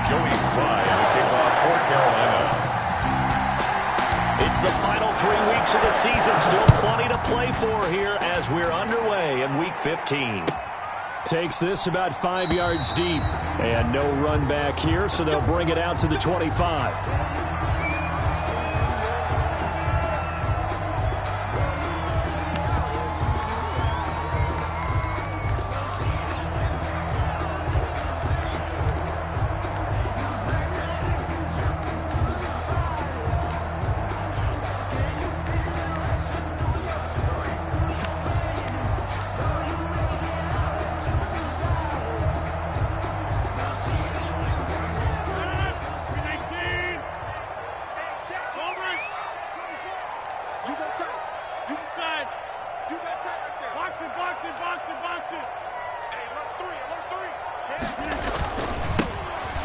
Joey Sly on the kickoff for Carolina. It's the final 3 weeks of the season. Still plenty to play for here as we're underway in Week 15. Takes this about 5 yards deep. And no run back here, so they'll bring it out to the 25.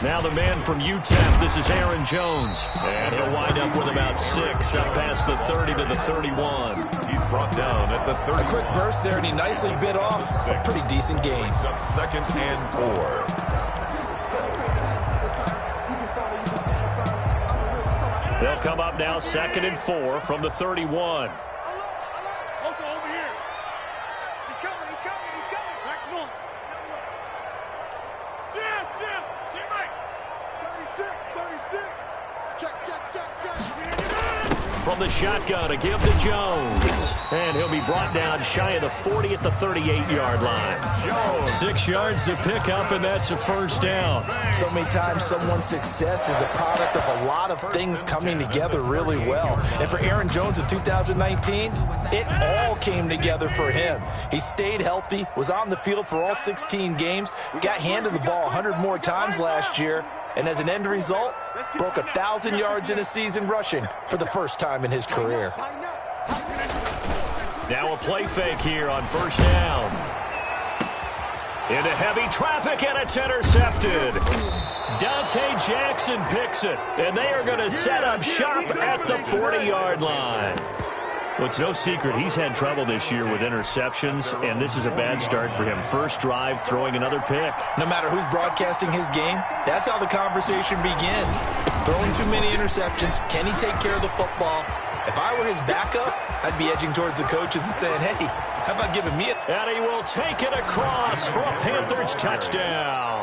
Now the man from UTEP, this is Aaron Jones. And he'll wind up with about 6 up past the 30 to the 31. He's brought down at the 30. A quick burst there, and he nicely bit off a pretty decent gain. Up 2nd and 4. They'll come up now 2nd and 4 from the 31. From the shotgun, a give to Jones. And he'll be brought down shy of the 40 at the 38-yard line. Jones. 6 yards to pick up, and that's a first down. So many times someone's success is the product of a lot of things coming together really well. And for Aaron Jones in 2019, it all came together for him. He stayed healthy, was on the field for all 16 games, got handed the ball 100 more times last year, and as an end result, broke 1,000 yards in a season rushing for the first time in his career. Now a play fake here on first down. Into heavy traffic, and it's intercepted. Dante Jackson picks it, and they are going to set up shop at the 40-yard line. Well, it's no secret he's had trouble this year with interceptions, and this is a bad start for him. First drive, throwing another pick. No matter who's broadcasting his game, that's how the conversation begins. Throwing too many interceptions. Can he take care of the football? If I were his backup, I'd be edging towards the coaches and saying, hey, how about giving me a... And he will take it across for a Panthers touchdown.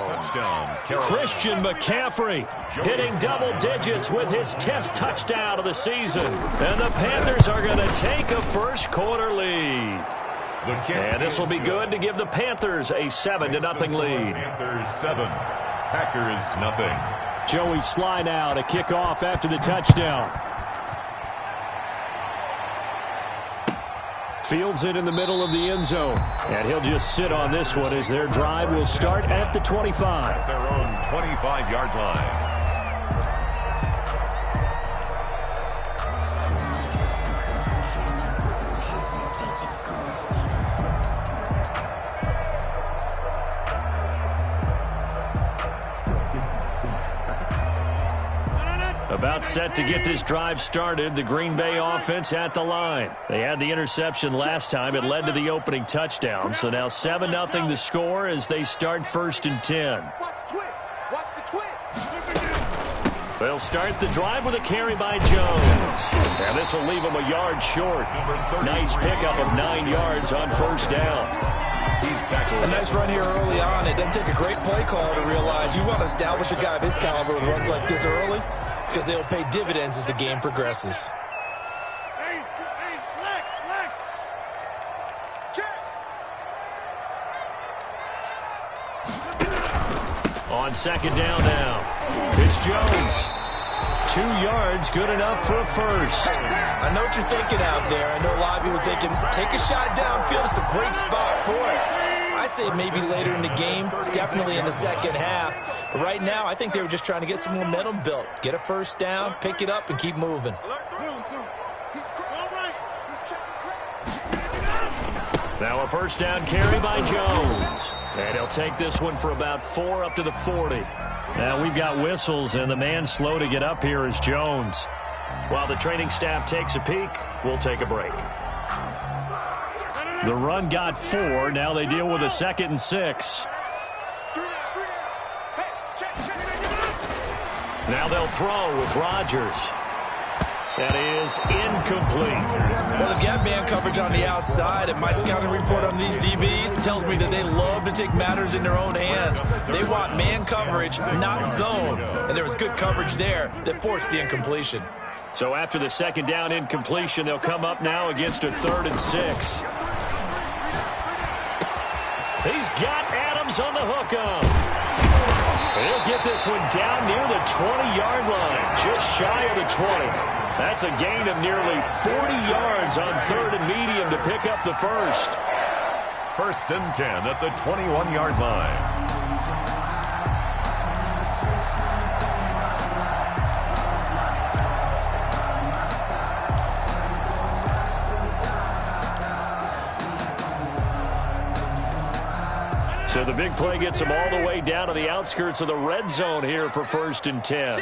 Christian McCaffrey hitting double digits with his 10th touchdown of the season. And the Panthers are going to take a first quarter lead. And this will be good to give the Panthers a 7-0 lead. Panthers 7, Packers nothing. Joey Sly now to kick off after the touchdown. Fields it in the middle of the end zone. And he'll just sit on this one as their drive will start at the 25. At their own 25-yard line. About set to get this drive started. The Green Bay offense at the line. They had the interception last time. It led to the opening touchdown. So now 7-0 the score as they start 1st and 10. They'll start the drive with a carry by Jones. And this will leave him a yard short. Nice pickup of 9 yards on first down. A nice run here early on. It doesn't take a great play call to realize you want to establish a guy of his caliber with runs like this early, because they'll pay dividends as the game progresses. On second down now, it's Jones. 2 yards, good enough for a first. I know what you're thinking out there. I know a lot of people are thinking, take a shot downfield. It's a great spot for it. I'd say maybe later in the game, definitely in the second half. But right now, I think they were just trying to get some momentum built. Get a first down, pick it up, and keep moving. Now a first down carry by Jones. And he'll take this one for about 4 up to the 40. Now we've got whistles, and the man slow to get up here is Jones. While the training staff takes a peek, we'll take a break. The run got 4. Now they deal with a 2nd and 6. Now they'll throw with Rodgers. That is incomplete. Well, they've got man coverage on the outside, and my scouting report on these DBs tells me that they love to take matters in their own hands. They want man coverage, not zone. And there was good coverage there that forced the incompletion. So after the second down incompletion, they'll come up now against a 3rd and 6. He's got Adams on the hook up. He'll get this one down near the 20-yard line, just shy of the 20. That's a gain of nearly 40 yards on 3rd and medium to pick up the first. 1st and 10 at the 21-yard line. So the big play gets them all the way down to the outskirts of the red zone here for 1st and 10.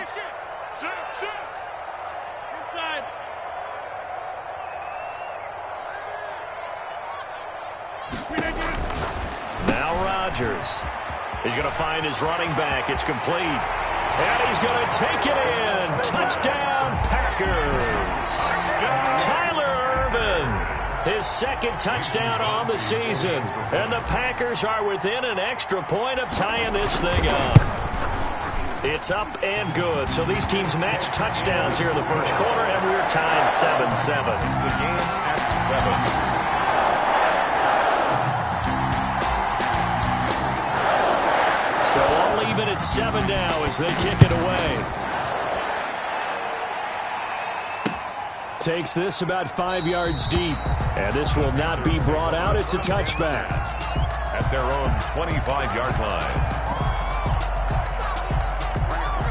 Now Rodgers. He's going to find his running back. It's complete. And he's going to take it in. Touchdown, Packers. Tyler Ervin. His 2nd touchdown on the season. And the Packers are within an extra point of tying this thing up. It's up and good. So these teams match touchdowns here in the first quarter, and we're tied 7-7. The game at 7. So all even at 7 now as they kick it away. Takes this about 5 yards deep. And this will not be brought out. It's a touchback. At their own 25-yard line.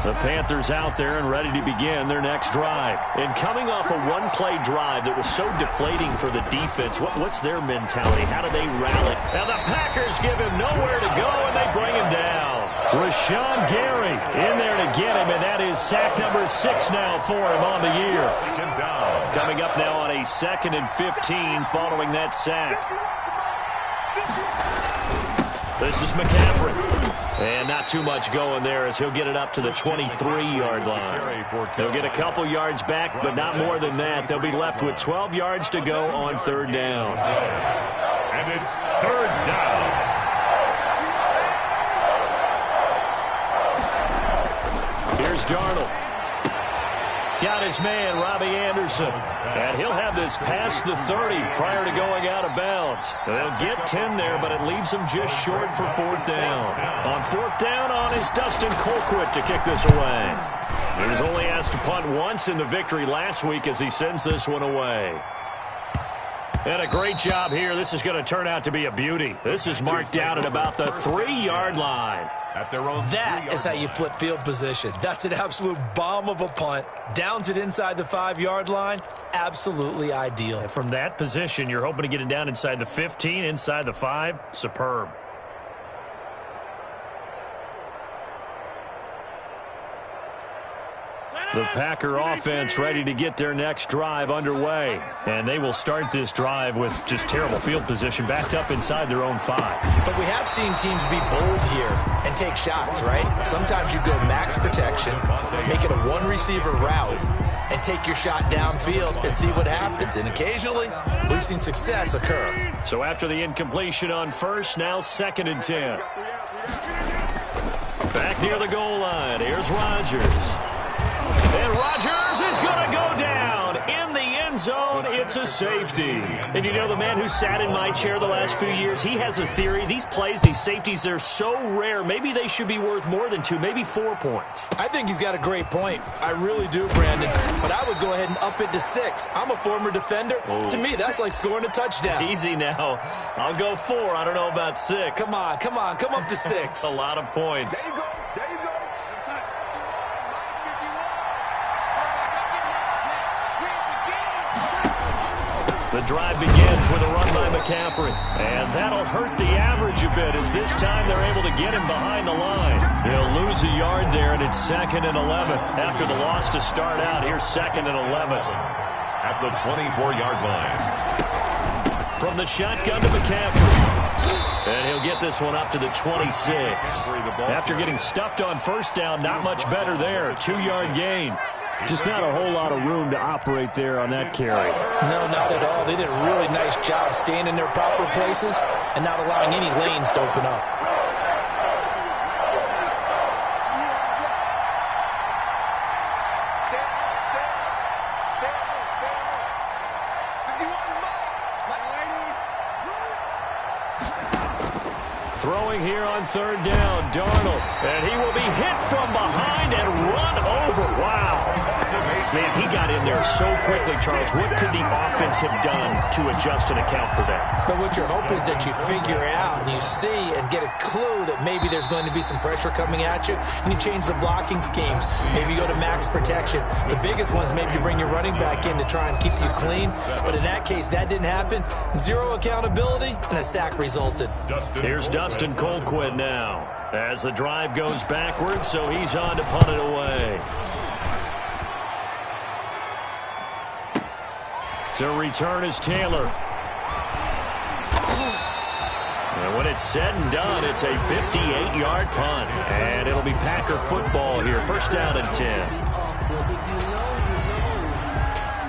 The Panthers out there and ready to begin their next drive. And coming off a one-play drive that was so deflating for the defense, what's their mentality? How do they rally? Now the Packers give him nowhere to go, and they bring him down. Rashawn Gary in there to get him, and that is sack number 6 now for him on the year. Coming up now on a 2nd and 15 following that sack. This is McCaffrey. And not too much going there as he'll get it up to the 23-yard line. He'll get a couple yards back, but not more than that. They'll be left with 12 yards to go on 3rd down. And it's 3rd down. Here's Darnold. Got his man, Robbie Anderson. And he'll have this past the 30 prior to going out of bounds. They'll get 10 there, but it leaves them just short for 4th down. On 4th down is Dustin Colquitt to kick this away. He was only asked to punt once in the victory last week as he sends this one away. And a great job here. This is going to turn out to be a beauty. This is marked out at about the 3-yard line. At their own that is how you flip field position. That's an absolute bomb of a punt. Downs it inside the 5-yard line. Absolutely ideal. And from that position, you're hoping to get it down inside the 15, inside the 5. Superb. The Packer offense ready to get their next drive underway. And they will start this drive with just terrible field position, backed up inside their own 5. But we have seen teams be bold here and take shots, right? Sometimes you go max protection, make it a one-receiver route, and take your shot downfield and see what happens. And occasionally, we've seen success occur. So after the incompletion on 1st, now 2nd and 10. Back near the goal line, here's Rodgers. And Rodgers is going to go down in the end zone. It's a safety. And you know, the man who sat in my chair the last few years, he has a theory. These plays, these safeties, they're so rare. Maybe they should be worth more than 2, maybe 4 points. I think he's got a great point. I really do, Brandon. But I would go ahead and up it to 6. I'm a former defender. Oh. To me, that's like scoring a touchdown. Easy now. I'll go 4. I don't know about 6. Come on. Come up to 6. A lot of points. There you go. There you go. The drive begins with a run by McCaffrey. And that'll hurt the average a bit as this time they're able to get him behind the line. He'll lose a yard there, and it's 2nd and 11. After the loss to start out, here's 2nd and 11. At the 24-yard line. From the shotgun to McCaffrey. And he'll get this one up to the 26. After getting stuffed on first down, not much better there. 2-yard gain. Just not a whole lot of room to operate there on that carry. No, not at all. They did a really nice job staying in their proper places and not allowing any lanes to open up. Throwing here on third down, Darnold. And he will be hit from behind and run over. Wow. Man, he got in there so quickly, Charles. What could the offense have done to adjust and account for that? But what you're hoping is that you figure out and you see and get a clue that maybe there's going to be some pressure coming at you, and you change the blocking schemes. Maybe you go to max protection. The biggest one is maybe you bring your running back in to try and keep you clean. But in that case, that didn't happen. Zero accountability, and a sack resulted. Here's Dustin Colquitt now as the drive goes backwards, so he's on to punt it away. To return is Taylor. And when it's said and done, it's a 58-yard punt. And it'll be Packer football here. First down and 10.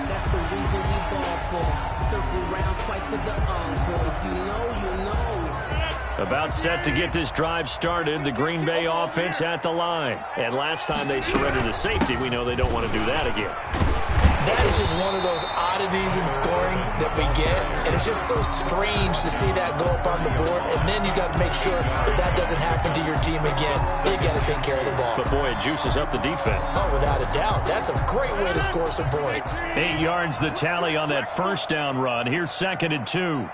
That's the reason we ball for. Circle round twice for the encore. If you know, you know. About set to get this drive started. The Green Bay offense at the line. And last time they surrendered the safety, we know they don't want to do that again. That is just one of those oddities in scoring that we get, and it's just so strange to see that go up on the board, and then you got to make sure that that doesn't happen to your team again. You got to take care of the ball. But boy, it juices up the defense. Oh, without a doubt. That's a great way to score some points. 8 yards the tally on that first down run. Here's 2nd and 2.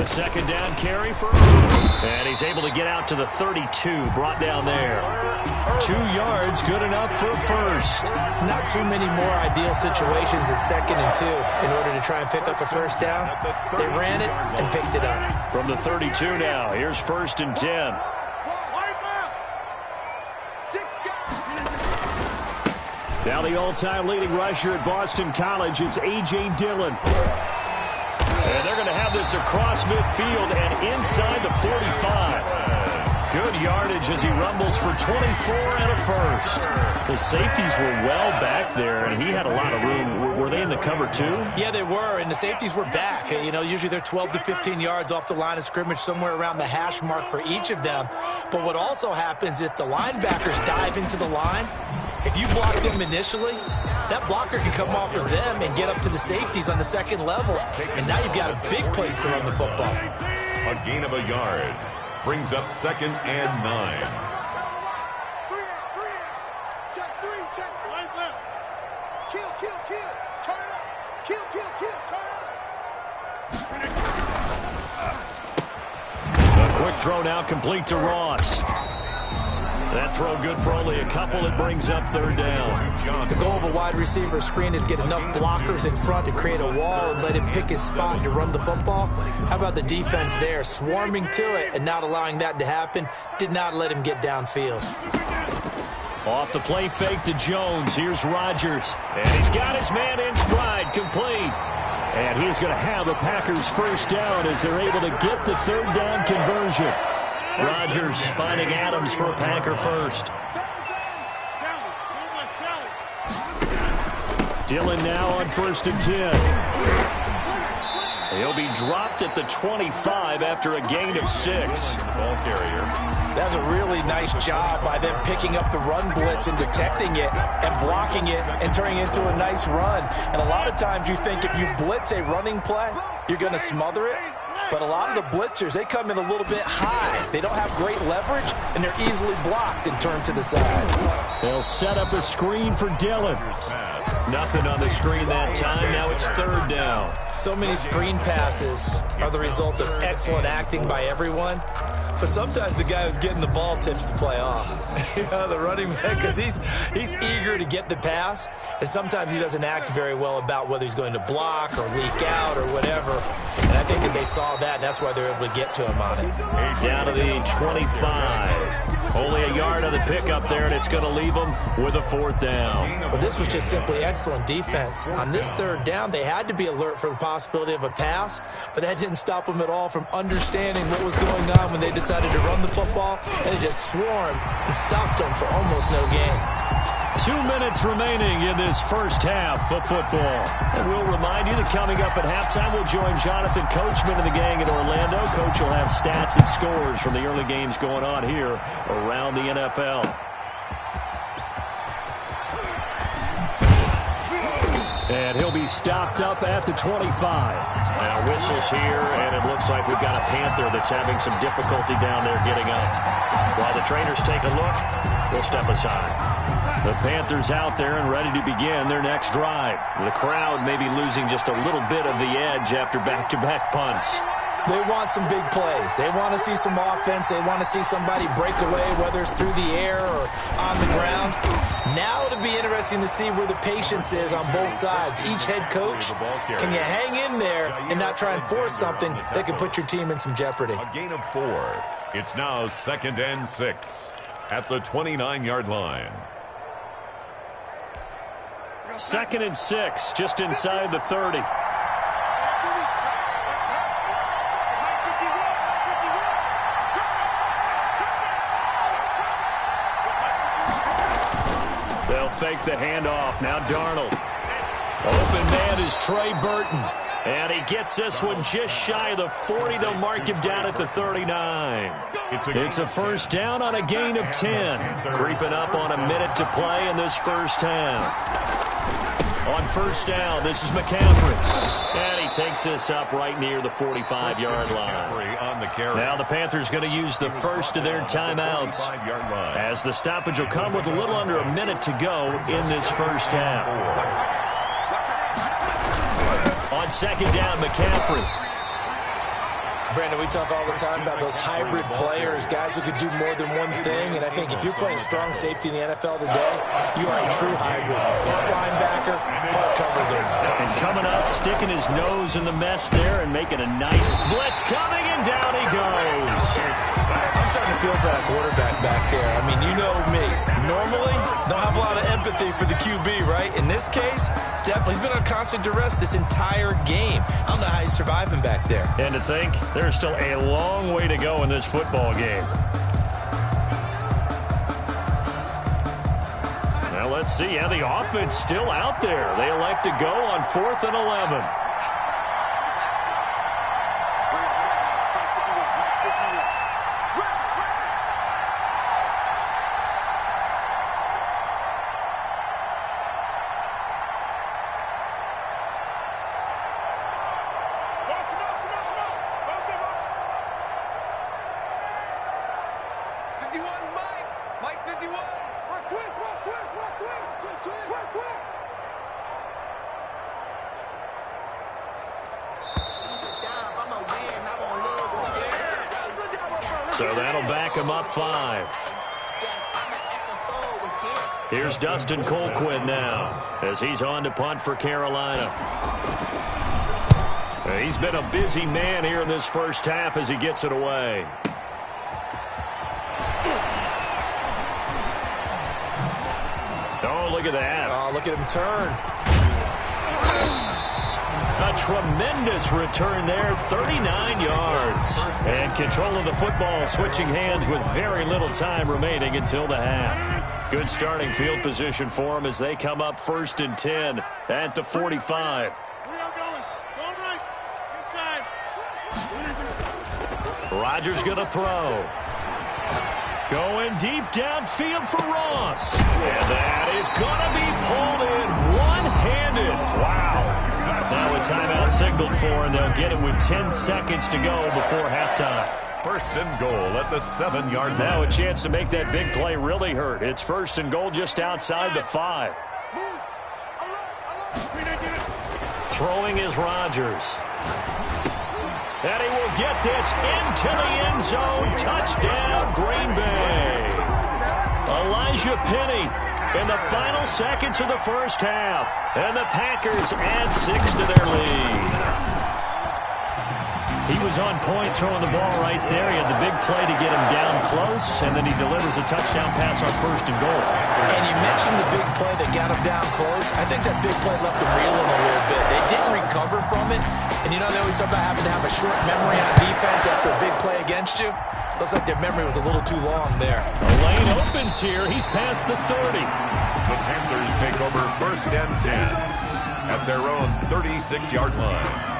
The second down carry for and he's able to get out to the 32, brought down there. 2 yards, good enough for first. Not too many more ideal situations at 2nd and 2 in order to try and pick up a first down. They ran it and picked it up. From the 32 now, here's 1st and 10. Now the all-time leading rusher at Boston College, it's A.J. Dillon. And they're going to have this across midfield and inside the 45. Good yardage as he rumbles for 24 and a first. The safeties were well back there, and he had a lot of room. Were they in the cover, too? Yeah, they were, and the safeties were back. You know, usually they're 12 to 15 yards off the line of scrimmage, somewhere around the hash mark for each of them. But what also happens if the linebackers dive into the line, if you block them initially, that blocker can come off of them and get up to the safeties on the second level. And now you've got a big place to run the football. A gain of a yard brings up 2nd and 9. Check 3, check 3. Line left. Kill, turn it up. Kill, turn it up. A quick throw now complete to Ross. That throw good for only a couple. It brings up 3rd down. The goal of a wide receiver screen is get enough blockers in front to create a wall and let him pick his spot to run the football. How about the defense there, swarming to it and not allowing that to happen? Did not let him get downfield. Off the play fake to Jones. Here's Rodgers. And he's got his man in stride, complete. And he's going to have the Packers first down as they're able to get the 3rd down conversion. Rodgers finding Adams for a Packer first. Dillon now on 1st and 10. He'll be dropped at the 25 after a gain of 6. Ball carrier. That was a really nice job by them picking up the run blitz and detecting it and blocking it and turning it into a nice run. And a lot of times you think if you blitz a running play, you're going to smother it. But a lot of the blitzers, they come in a little bit high. They don't have great leverage, and they're easily blocked and turned to the side. They'll set up a screen for Dillon. Nothing on the screen that time. Now it's 3rd down. So many screen passes are the result of excellent acting by everyone. But sometimes the guy who's getting the ball tips the play off. The running back, because he's eager to get the pass, and sometimes he doesn't act very well about whether he's going to block or leak out or whatever. And I think that they saw that, and that's why they're able to get to him on it. Down to the 25. Only a yard on the pickup there, and it's going to leave them with a 4th down. But this was just simply excellent defense. On this 3rd down, they had to be alert for the possibility of a pass, but that didn't stop them at all from understanding what was going on when they decided to run the football, and they just swarmed and stopped them for almost no gain. 2 minutes remaining in this first half of football. And we'll remind you that coming up at halftime, we'll join Jonathan Coachman and the gang in Orlando. Coach will have stats and scores from the early games going on here around the NFL. And he'll be stopped up at the 25. Now whistles here, and it looks like we've got a Panther that's having some difficulty down there getting up. While the trainers take a look, we'll step aside. The Panthers out there and ready to begin their next drive. The crowd may be losing just a little bit of the edge after back-to-back punts. They want some big plays. They want to see some offense. They want to see somebody break away, whether it's through the air or on the ground. Now it'll be interesting to see where the patience is on both sides. Each head coach, can you hang in there and not try and force something that could put your team in some jeopardy? A gain of 4. It's now 2nd and 6 at the 29-yard line. 2nd and 6, just inside the 30. They'll fake the handoff. Now Darnold. Open man is Trey Burton. And he gets this one just shy of the 40. They'll mark him down at the 39. It's a 1st down on a gain of 10. Creeping up on a minute to play in this first half. On 1st down, this is McCaffrey. And he takes this up right near the 45-yard line. Now the Panthers going to use the first of their timeouts, as the stoppage will come with a little under a minute to go in this first half. On 2nd down, McCaffrey. Brandon, we talk all the time about those hybrid players, guys who could do more than one thing, and I think if you're playing strong safety in the NFL today, you are a true hybrid. Part linebacker, part cover guy. And coming up, sticking his nose in the mess there and making a nice blitz coming, and down he goes. I'm starting to feel for that quarterback back there. I mean, you know me. Normally, don't have a lot of empathy for the QB, right? In this case, definitely. He's been on constant duress this entire game. I don't know how he's surviving back there. And to think, there's still a long way to go in this football game. Now let's see how the offense still out there. They elect to go on 4th and 11. So that'll back him up 5. Here's Dustin Colquitt now, as he's on to punt for Carolina. He's been a busy man here in this first half as he gets it away. Oh, look at that. Oh, look at him turn. A tremendous return there, 39 yards. And control of the football switching hands with very little time remaining until the half. Good starting field position for them as they come up 1st and 10 at the 45. Rodgers going to throw. Going deep downfield for Ross. And that is going to be pulled in one-handed. Wow. Now a timeout signaled for, and they'll get it with 10 seconds to go before halftime. 1st and goal at the 7-yard line. Now a chance to make that big play really hurt. It's 1st and goal just outside the 5. Throwing is Rodgers. And he will get this into the end zone. Touchdown, Green Bay. Elijah Penny in the final seconds of the first half. And the Packers add 6 to their lead. He was on point throwing the ball right there. He had the big play to get him down close, and then he delivers a touchdown pass on 1st and goal. And you mentioned the big play that got him down close. I think that big play left him reeling a little bit. They didn't recover from it. And you know, they always talk about having to have a short memory on defense after a big play against you. Looks like their memory was a little too long there. The lane opens here. He's past the 30. The Panthers take over 1st and 10 at their own 36-yard line.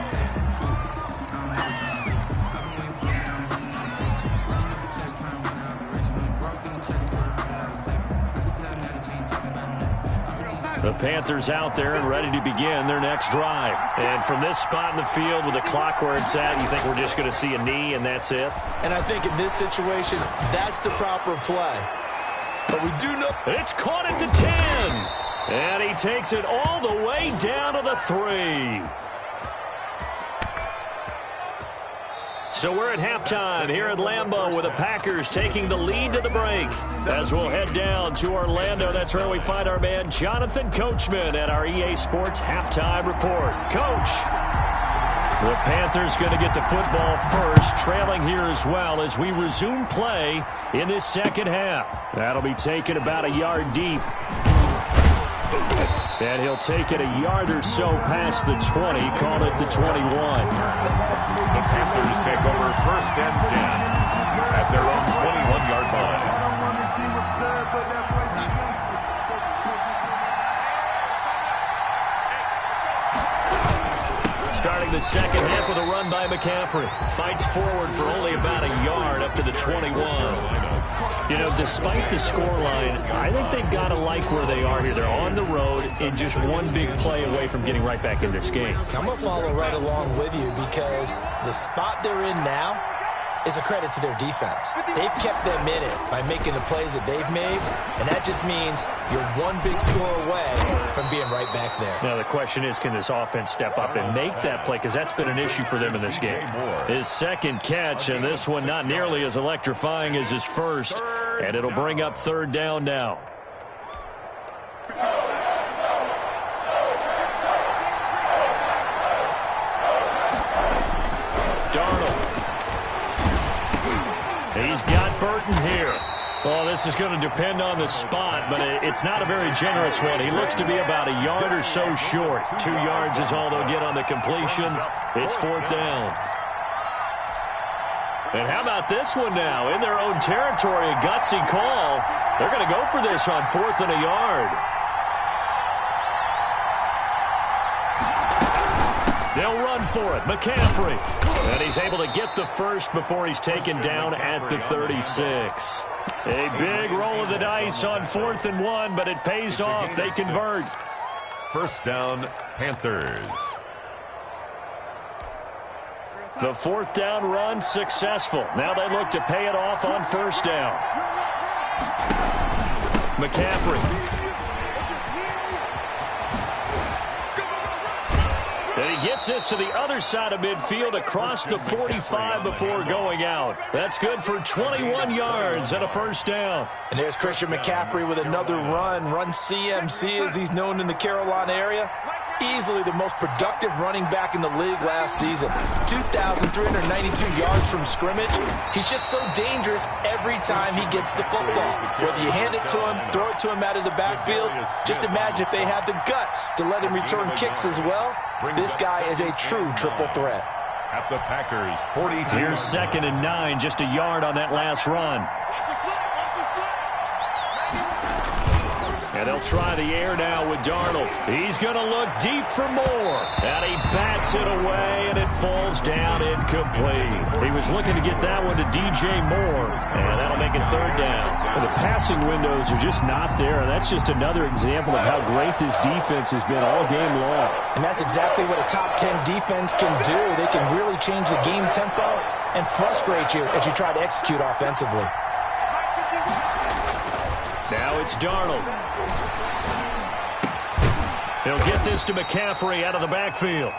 The Panthers out there and ready to begin their next drive. And from this spot in the field with the clock where it's at, you think we're just going to see a knee and that's it? And I think in this situation, that's the proper play. But we do know... It's caught at the 10. And he takes it all the way down to the 3. So we're at halftime here at Lambeau with the Packers taking the lead to the break. As we'll head down to Orlando, that's where we find our man Jonathan Coachman at our EA Sports Halftime Report. Coach, the Panthers going to get the football first, trailing here as well as we resume play in this second half. That'll be taken about a yard deep. And he'll take it a yard or so past the 20, call it the 21. The Panthers take over 1st and 10 at their own 21-yard line. Starting the second half with a run by McCaffrey. Fights forward for only about a yard up to the 21. You know, despite the scoreline, I think they've got to like where they are here. They're on the road and just one big play away from getting right back in this game. I'm going to follow right along with you because the spot they're in now is a credit to their defense. They've kept them in it by making the plays that they've made, and that just means you're one big score away from being right back there. Now, the question is, can this offense step up and make that play? Because that's been an issue for them in this game. His second catch, and this one not nearly as electrifying as his first, and it'll bring up 3rd down now. He's got Burton here. Well, this is going to depend on the spot, but it's not a very generous one. He looks to be about a yard or so short. 2 yards is all they'll get on the completion. It's 4th down. And how about this one now? In their own territory, a gutsy call. They're going to go for this on 4th and a yard. They'll run for it. McCaffrey. And he's able to get the first before he's taken down at the 36. A big roll of the dice on 4th and 1, but it pays off. They convert. 1st down, Panthers. The 4th down run successful. Now they look to pay it off on 1st down. McCaffrey. And he gets this to the other side of midfield across the 45 before going out. That's good for 21 yards and a 1st down. And there's Christian McCaffrey with another run CMC as he's known in the Carolina area. Easily the most productive running back in the league last season. 2,392 yards from scrimmage. He's just so dangerous every time he gets the football. Whether you hand it to him, throw it to him out of the backfield, just imagine if they have the guts to let him return kicks as well. This guy is a true triple threat. At the Packers, 42. Here's 2nd and 9, just a yard on that last run. And they'll try the air now with Darnold. He's going to look deep for more. And he bats it away, and it falls down incomplete. He was looking to get that one to DJ Moore, and that'll make it 3rd down. Well, the passing windows are just not there, and that's just another example of how great this defense has been all game long. And that's exactly what a top 10 defense can do. They can really change the game tempo and frustrate you as you try to execute offensively. Now it's Darnold. He'll get this to McCaffrey out of the backfield.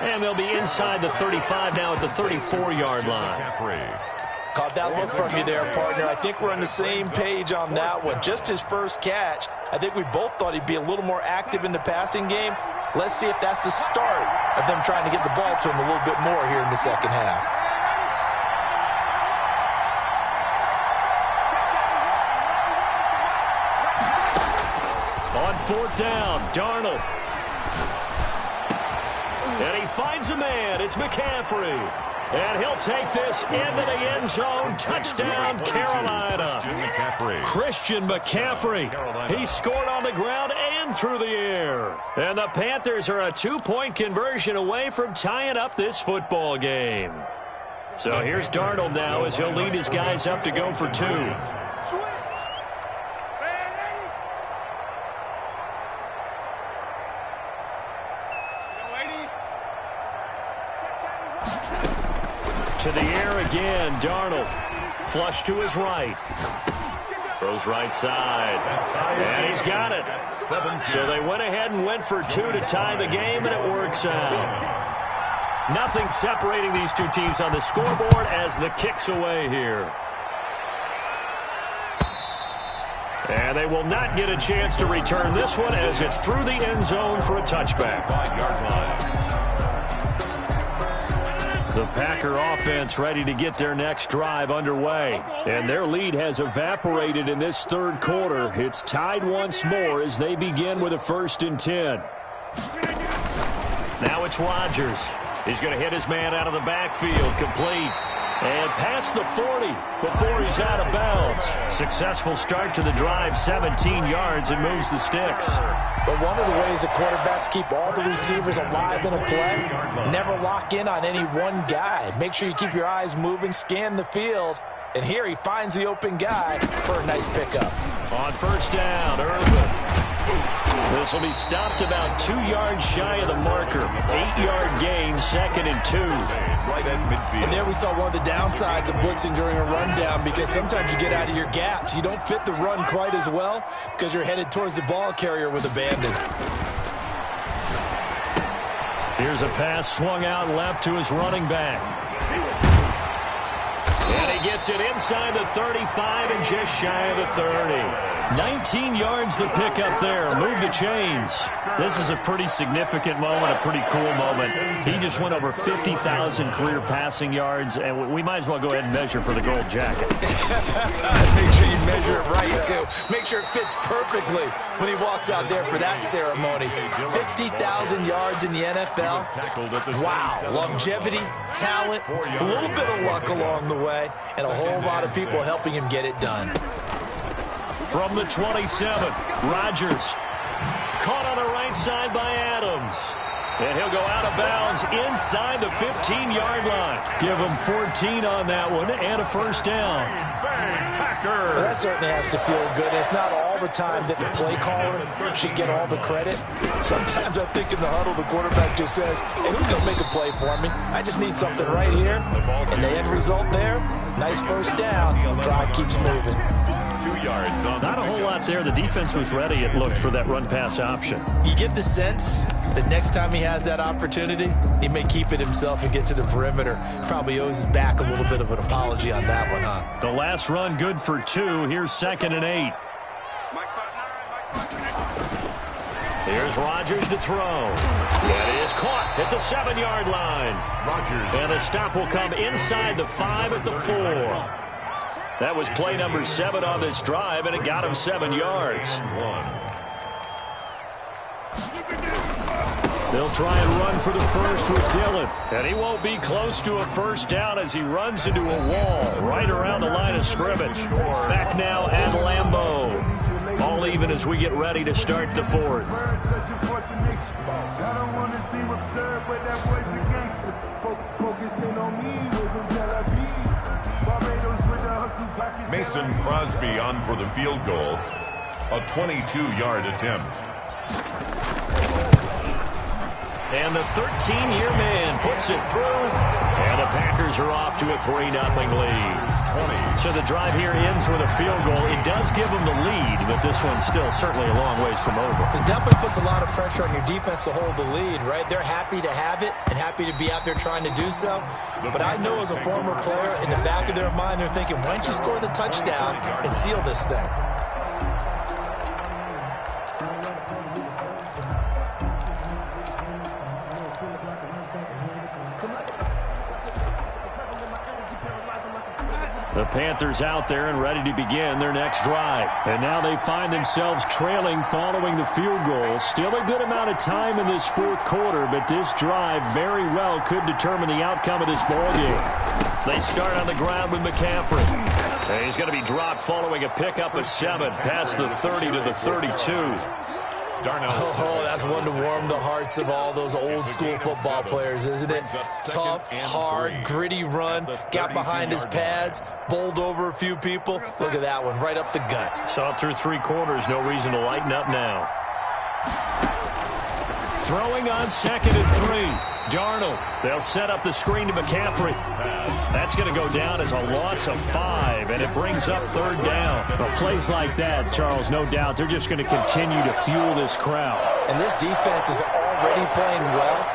And they'll be inside the 35 now at the 34-yard line. Caught that look from you there, partner. I think we're on the same page on that one. Just his first catch. I think we both thought he'd be a little more active in the passing game. Let's see if that's the start of them trying to get the ball to him a little bit more here in the second half. On fourth down, Darnold. And he finds a man. It's McCaffrey. And he'll take this into the end zone. Touchdown, Carolina. Christian McCaffrey. He scored on the ground and through the air. And the Panthers are a 2-point conversion away from tying up this football game. So here's Darnold now as he'll lead his guys up to go for two. To the air again, Darnold. Flush to his right. Throws right side. And he's got it. So they went ahead and went for two to tie the game, and it works out. Nothing separating these two teams on the scoreboard as the kick's away here. And they will not get a chance to return this one as it's through the end zone for a touchback. The Packer offense ready to get their next drive underway. And their lead has evaporated in this third quarter. It's tied once more as they begin with a 1st and 10. Now it's Rodgers. He's going to hit his man out of the backfield. Complete. And past the 40 before he's out of bounds. Successful start to the drive, 17 yards, and moves the sticks. But one of the ways the quarterbacks keep all the receivers alive in a play, never lock in on any one guy. Make sure you keep your eyes moving, scan the field. And here he finds the open guy for a nice pickup. On first down, Irvin. This will be stopped about 2 yards shy of the marker. 8-yard gain, 2nd and 2. And there we saw one of the downsides of blitzing during a rundown, because sometimes you get out of your gaps. You don't fit the run quite as well because you're headed towards the ball carrier with abandon. Here's a pass swung out left to his running back. And he gets it inside the 35 and just shy of the 30. 19 yards the pickup there. Move the chains. This is a pretty significant moment, a pretty cool moment. He just went over 50,000 career passing yards, and we might as well go ahead and measure for the gold jacket. Make sure you measure it right, too. Make sure it fits perfectly when he walks out there for that ceremony. 50,000 yards in the NFL. Wow. Longevity, talent, a little bit of luck along the way, and a whole lot of people helping him get it done. From the 27, Rodgers. Caught on the right side by Adams. And he'll go out of bounds inside the 15-yard line. Give him 14 on that one and a first down. Well, that certainly has to feel good. It's not all the time that the play caller should get all the credit. Sometimes I think in the huddle, the quarterback just says, hey, who's going to make a play for me? I just need something right here. And the end result there, nice first down. Drive keeps moving. 2 yards on Not a whole lot there. The defense was ready, it looked, for that run-pass option. You get the sense that next time he has that opportunity, he may keep it himself and get to the perimeter. Probably owes his back a little bit of an apology on that one, huh? The last run good for 2. Here's 2nd and 8. Here's Rodgers to throw. And it is caught at the 7-yard line. Rodgers. And the stop will come inside the 5 at the 4. That was play number 7 on this drive, and it got him 7 yards. They'll try and run for the first with Dillon. And he won't be close to a first down as he runs into a wall right around the line of scrimmage. Back now at Lambeau. All even as we get ready to start the 4th. Mason Crosby on for the field goal. A 22-yard attempt. And the 13-year man puts it through. And the Packers are off to a 3-0 lead. So the drive here ends with a field goal. It does give them the lead, but this one's still certainly a long ways from over. It definitely puts a lot of pressure on your defense to hold the lead, right? They're happy to have it and happy to be out there trying to do so. But I know as a former player, in the back of their mind, they're thinking, why don't you score the touchdown and seal this thing? The Panthers out there and ready to begin their next drive. And now they find themselves trailing following the field goal. Still a good amount of time in this fourth quarter, but this drive very well could determine the outcome of this ballgame. They start on the ground with McCaffrey. And he's going to be dropped following a pickup of 7 past the 30 to the 32. Oh, that's one to warm the hearts of all those old school football players, isn't it? Tough, hard, gritty run, got behind his pads, bowled over a few people. Look at that one, right up the gut. Saw through 3 quarters, no reason to lighten up now. Throwing on 2nd and 3. Darnold, they'll set up the screen to McCaffrey. That's going to go down as a loss of 5, and it brings up 3rd down. Well, plays like that, Charles, no doubt, they're just going to continue to fuel this crowd. And this defense is already playing well,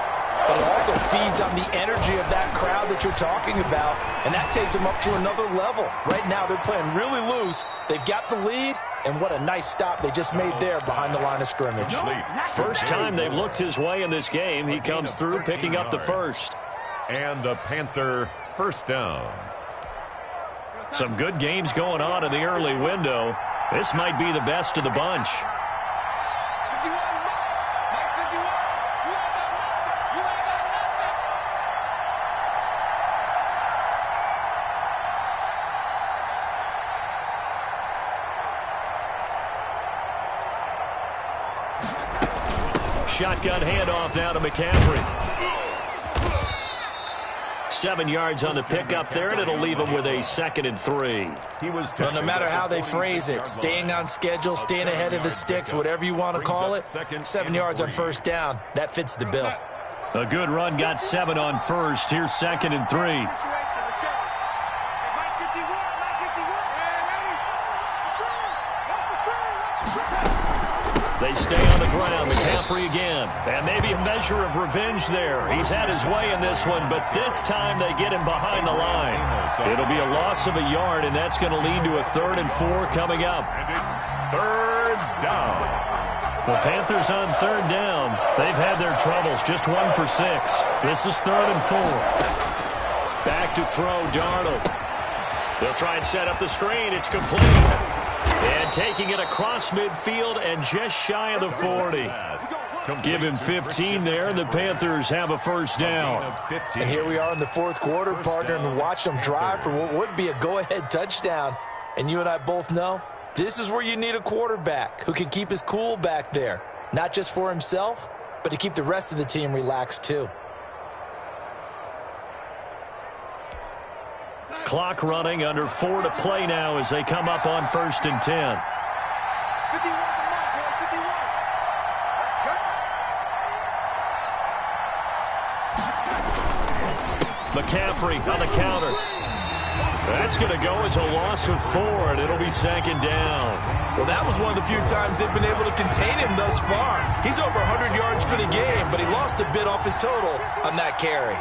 but it also feeds on the energy of that crowd that you're talking about, and that takes them up to another level. Right now, they're playing really loose. They've got the lead, and what a nice stop they just made there behind the line of scrimmage. First time they've looked his way in this game. He comes through picking up the first. And a Panther first down. Some good games going on in the early window. This might be the best of the bunch. Shotgun handoff now to McCaffrey. 7 yards on the pickup there, and it'll leave him with a 2nd and 3. Well, no matter how they phrase it, staying on schedule, staying ahead of the sticks, whatever you want to call it, 7 yards on first down, that fits the bill. A good run got 7 on first. Here's 2nd and 3. They stay on the ground. McCaffrey again. And maybe a measure of revenge there. He's had his way in this one, but this time they get him behind the line. It'll be a loss of a yard, and that's going to lead to a 3rd and 4 coming up. And it's 3rd down. The Panthers on 3rd down. They've had their troubles. Just 1 for 6. This is 3rd and 4. Back to throw, Darnold. They'll try and set up the screen. It's complete. And taking it across midfield and just shy of the 40. Give him 15 there, and the Panthers have a first down. And here we are in the fourth quarter, partner, and watch them drive for what would be a go-ahead touchdown. And you and I both know this is where you need a quarterback who can keep his cool back there, not just for himself, but to keep the rest of the team relaxed too. Clock running, under 4 to play now as they come up on 1st and 10. McCaffrey on the counter. That's going to go as a loss of 4, and it'll be 2nd down. Well, that was one of the few times they've been able to contain him thus far. He's over 100 yards for the game, but he lost a bit off his total on that carry.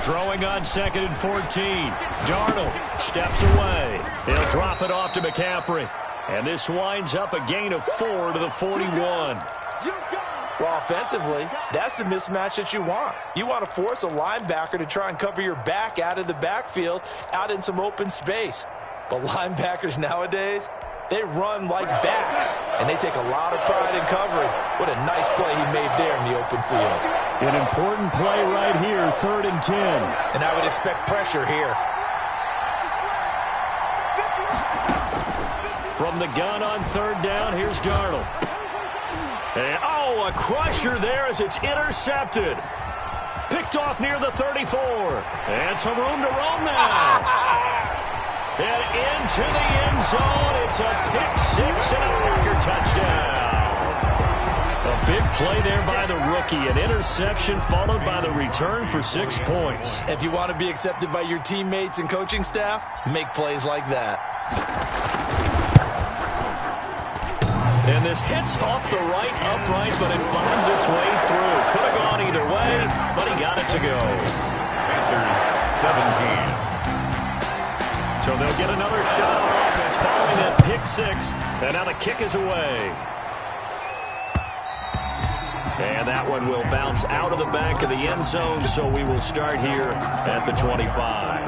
Throwing on 2nd and 14. Darnold steps away. He'll drop it off to McCaffrey. And this winds up a gain of 4 to the 41. Well, offensively, that's the mismatch that you want. You want to force a linebacker to try and cover your back out of the backfield, out in some open space. But linebackers nowadays, they run like backs, and they take a lot of pride in covering. What a nice play he made there in the open field. An important play right here, 3rd and 10. And I would expect pressure here. From the gun on 3rd down, here's Darnold. And, a crusher there as it's intercepted. Picked off near the 34. And some room to roam now. And into the end zone. It's a pick-6 and a Packer touchdown. A big play there by the rookie. An interception followed by the return for 6 points. If you want to be accepted by your teammates and coaching staff, make plays like that. And this hits off the right upright, but it finds its way through. Could have gone either way, but he got it to go. Panthers 17. So they'll get another shot on offense following that pick 6. And now the kick is away. And that one will bounce out of the back of the end zone, so we will start here at the 25.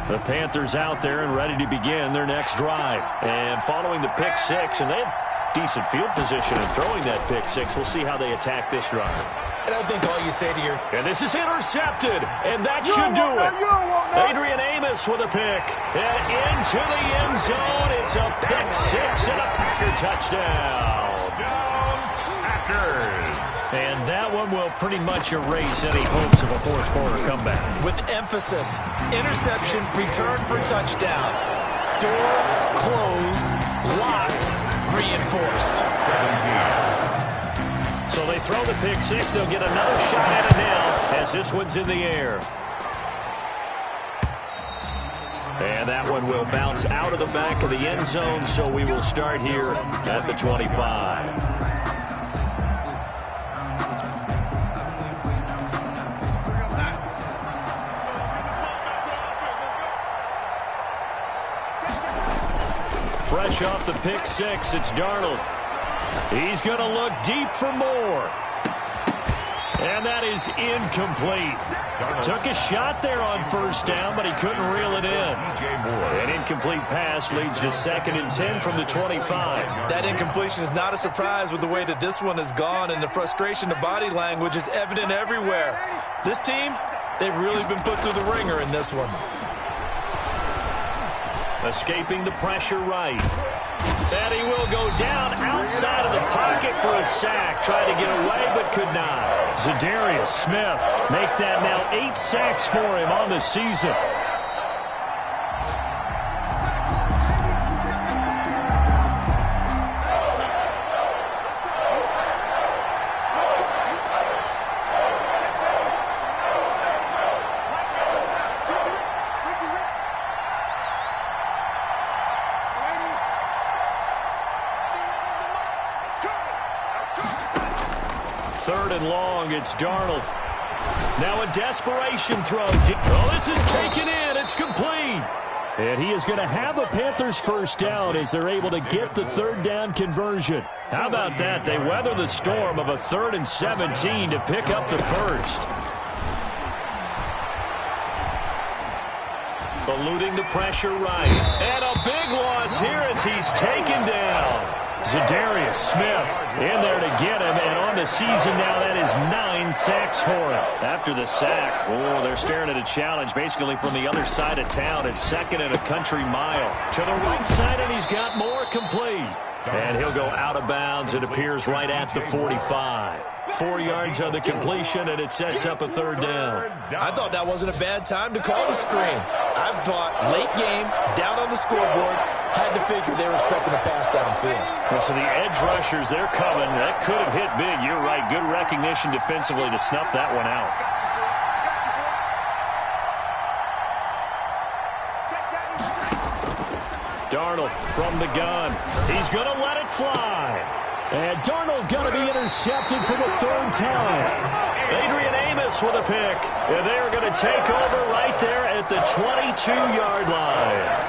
The Panthers out there and ready to begin their next drive. And following the pick six, and they have decent field position in throwing that pick six. We'll see how they attack this drive. And I think all you say to your... And this is intercepted, and that should do it. Adrian Amos with a pick. And into the end zone. It's a pick six and a Packer touchdown. Packers. And that one will pretty much erase any hopes of a fourth quarter comeback. With emphasis, interception, return for touchdown. Door closed, locked, reinforced. 17. So they throw the pick six. They'll get another shot at it now as this one's in the air. And that one will bounce out of the back of the end zone, so we will start here at the 25. Fresh off the pick six, it's Darnold. He's going to look deep for more. And that is incomplete. Took a shot there on first down, but he couldn't reel it in. An incomplete pass leads to 2nd and 10 from the 25. That incompletion is not a surprise with the way that this one has gone, and the frustration, the body language is evident everywhere. This team, they've really been put through the ringer in this one. Escaping the pressure right. And he will go down outside of the pocket for a sack. Tried to get away, but could not. Zadarius Smith make that now 8 sacks for him on the season. Third and long, it's Darnold. Now a desperation throw. Oh, this is taken in. It's complete. And he is going to have a Panthers first down as they're able to get the third down conversion. How about that? They weather the storm of a 3rd and 17 to pick up the first. Eluding the pressure right. And a big loss here as he's taken down. Zadarius Smith in there to get him, and on the season now, that is 9 sacks for him. After the sack, oh, they're staring at a challenge basically from the other side of town. It's 2nd and a country mile. To the right side, and he's got more complete. And he'll go out of bounds. It appears right at the 45. 4 yards on the completion, and it sets up a third down. I thought that wasn't a bad time to call the screen. I thought late game, down on the scoreboard, had to figure they were expecting a pass downfield. Well, so the edge rushers, they're coming. That could have hit big. You're right. Good recognition defensively to snuff that one out. Darnold from the gun. He's going to let it fly. And Darnold going to be intercepted for the 3rd time. Adrian Amos with a pick. And they are going to take over right there at the 22-yard line.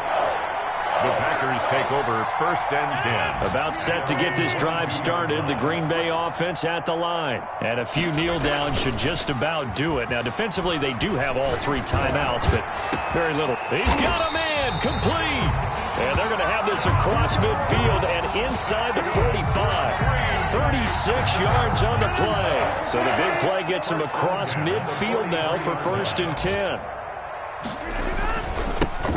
The Packers take over 1st and 10. About set to get this drive started. The Green Bay offense at the line. And a few kneel downs should just about do it. Now, defensively, they do have all 3 timeouts, but very little. He's got a man complete. And they're going to have this across midfield and inside the 45. 36 yards on the play. So the big play gets him across midfield now for 1st and 10.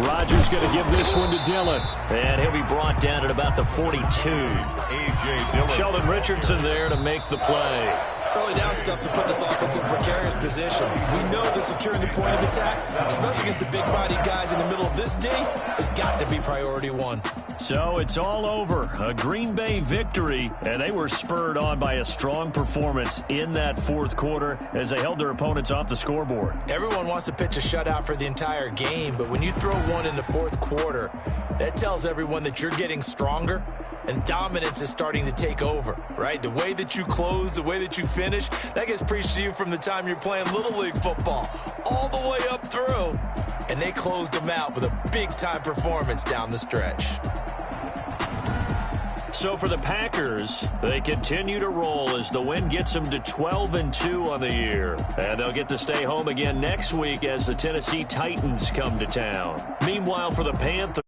Rodgers going to give this one to Dillon. And he'll be brought down at about the 42. A.J. Dillon. Sheldon Richardson there to make the play. Early down stuff's to put this offense in a precarious position. We know that securing the point of attack, especially against the big-bodied guys in the middle of this day, has got to be priority 1. So it's all over. A Green Bay victory, and they were spurred on by a strong performance in that 4th quarter as they held their opponents off the scoreboard. Everyone wants to pitch a shutout for the entire game, but when you throw one in the 4th quarter, that tells everyone that you're getting stronger and dominance is starting to take over, right? The way that you close, the way that you finish, that gets preached to you from the time you're playing Little League football all the way up through. And they closed them out with a big-time performance down the stretch. so for the Packers, they continue to roll as the win gets them to 12-2 on the year. And they'll get to stay home again next week as the Tennessee Titans come to town. Meanwhile, for the Panthers,